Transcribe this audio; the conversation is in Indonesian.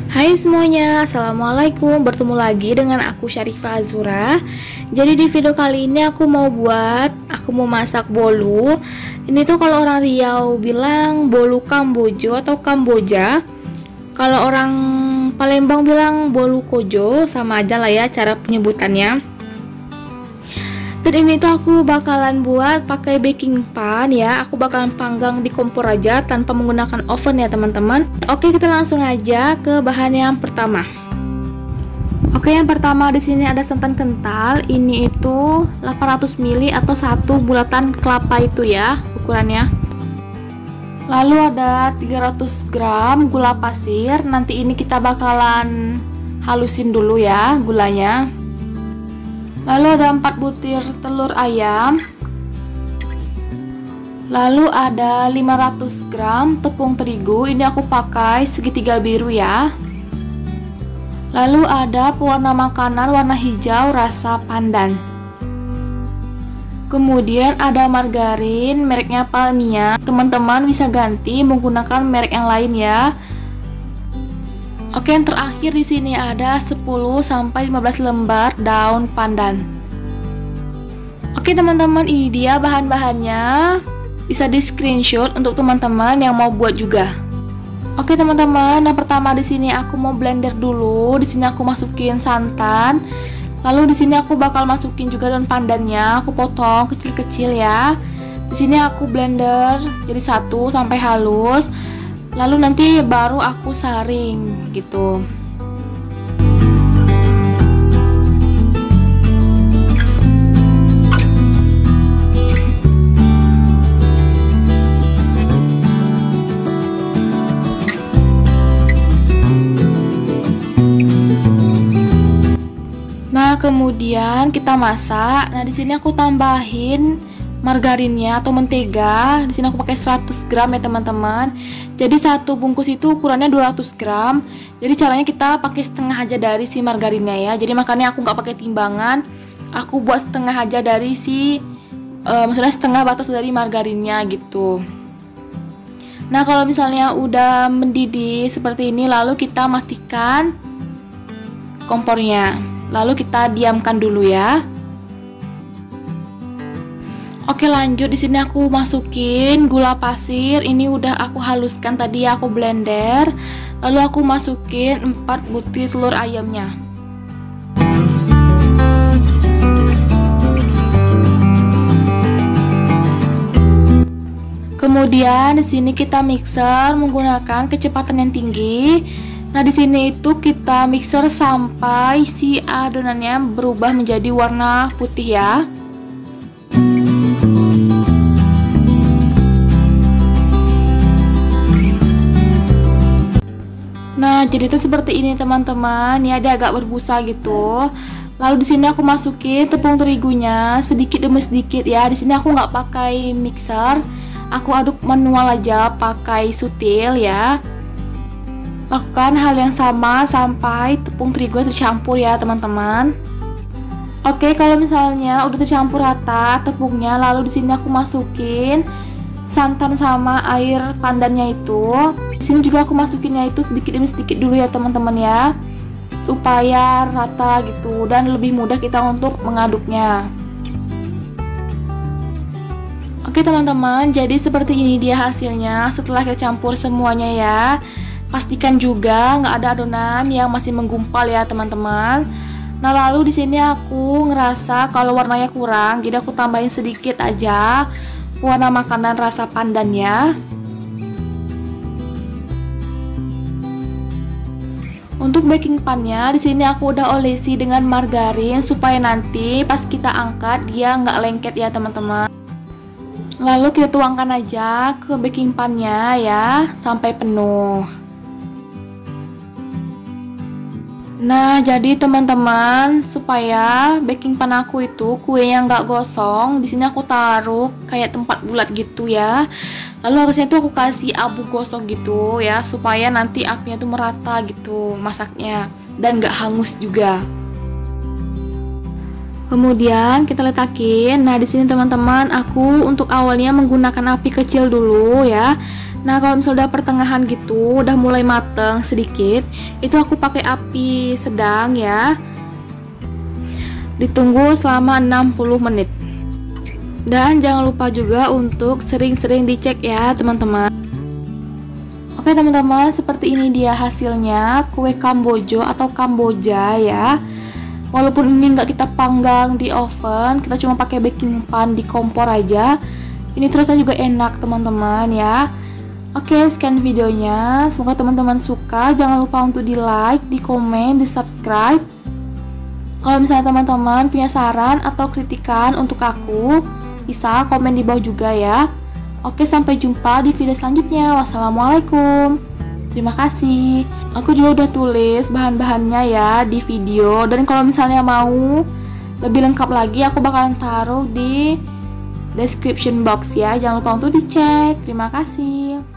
Hai semuanya, Assalamualaikum. Bertemu lagi dengan aku Syarifah Azura. Jadi di video kali ini aku mau masak bolu. Ini tuh kalau orang Riau bilang bolu Kambojo atau Kamboja. Kalau orang Palembang bilang bolu Kojo, sama aja lah ya cara penyebutannya. Dan ini tuh aku bakalan buat pakai baking pan ya. Aku bakalan panggang di kompor aja tanpa menggunakan oven ya teman-teman. Oke, kita langsung aja ke bahan yang pertama. Oke, yang pertama di sini ada santan kental. Ini itu 800 ml atau 1 bulatan kelapa itu ya ukurannya. Lalu ada 300 gram gula pasir. Nanti ini kita bakalan halusin dulu ya gulanya. Lalu ada 4 butir telur ayam. Lalu ada 500 gram tepung terigu. Ini aku pakai segitiga biru ya. Lalu ada pewarna makanan warna hijau rasa pandan. Kemudian ada margarin mereknya Palmia. Teman-teman bisa ganti menggunakan merek yang lain ya. Oke, yang terakhir di sini ada 10-15 lembar daun pandan. Oke teman-teman, ini dia bahan-bahannya. Bisa di screenshot untuk teman-teman yang mau buat juga. Oke teman-teman, yang pertama di sini aku mau blender dulu. Di sini aku masukin santan. Lalu di sini aku bakal masukin juga daun pandannya. Aku potong kecil-kecil ya. Di sini aku blender jadi satu sampai halus. Lalu nanti baru aku saring gitu. Nah, kemudian kita masak. Nah, di sini aku tambahin margarinnya atau mentega. Di sini aku pakai 100 gram ya teman-teman. Jadi satu bungkus itu ukurannya 200 gram. Jadi caranya kita pakai setengah aja dari si margarinnya ya. Jadi makanya aku nggak pakai timbangan. Aku buat setengah aja dari maksudnya setengah batas dari margarinnya gitu. Nah, kalau misalnya udah mendidih seperti ini, lalu kita matikan kompornya. Lalu kita diamkan dulu ya. Oke, lanjut. Di sini aku masukin gula pasir. Ini udah aku haluskan tadi ya, aku blender. Lalu aku masukin 4 butir telur ayamnya. Kemudian di sini kita mixer menggunakan kecepatan yang tinggi. Nah, di sini itu kita mixer sampai si adonannya berubah menjadi warna putih ya. Nah, jadi itu seperti ini teman-teman. Ya, dia agak berbusa gitu. Lalu di sini aku masukin tepung terigunya sedikit demi sedikit ya. Di sini aku nggak pakai mixer. Aku aduk manual aja pakai sutil ya. Lakukan hal yang sama sampai tepung terigu tercampur ya teman-teman. Oke, kalau misalnya udah tercampur rata tepungnya, lalu di sini aku masukin santan sama air pandannya itu. Di sini juga aku masukinnya itu sedikit demi sedikit dulu ya teman-teman ya, supaya rata gitu dan lebih mudah kita untuk mengaduknya. Oke teman-teman, jadi seperti ini dia hasilnya setelah kita campur semuanya ya. Pastikan juga nggak ada adonan yang masih menggumpal ya teman-teman. Nah, lalu di sini aku ngerasa kalau warnanya kurang, jadi aku tambahin sedikit aja warna makanan rasa pandannya. Untuk baking pannya di sini aku udah olesi dengan margarin supaya nanti pas kita angkat dia nggak lengket ya teman-teman. Lalu kita tuangkan aja ke baking pannya ya sampai penuh. Nah, jadi teman-teman, supaya baking pan aku itu kuenya nggak gosong, di sini aku taruh kayak tempat bulat gitu ya. Lalu atasnya tuh aku kasih abu gosok gitu ya, supaya nanti apinya tuh merata gitu masaknya dan nggak hangus juga. Kemudian kita letakin. Nah, di sini teman-teman, aku untuk awalnya menggunakan api kecil dulu ya. Nah, kalau misalnya udah pertengahan gitu, udah mulai mateng sedikit, itu aku pakai api sedang ya. Ditunggu selama 60 menit. Dan jangan lupa juga untuk sering-sering dicek ya, teman-teman. Oke, teman-teman, seperti ini dia hasilnya kue kamboja atau kamboja ya. Walaupun ini nggak kita panggang di oven, kita cuma pakai baking pan di kompor aja. Ini terasa juga enak, teman-teman ya. Oke, sekian videonya. Semoga teman-teman suka. Jangan lupa untuk di like, di komen, di subscribe. Kalau misalnya teman-teman punya saran atau kritikan untuk aku, bisa komen di bawah juga ya. Oke, sampai jumpa di video selanjutnya. Wassalamualaikum. Terima kasih. Aku juga udah tulis bahan-bahannya ya di video. Dan kalau misalnya mau lebih lengkap lagi, aku bakalan taruh di description box ya. Jangan lupa untuk dicek. Terima kasih.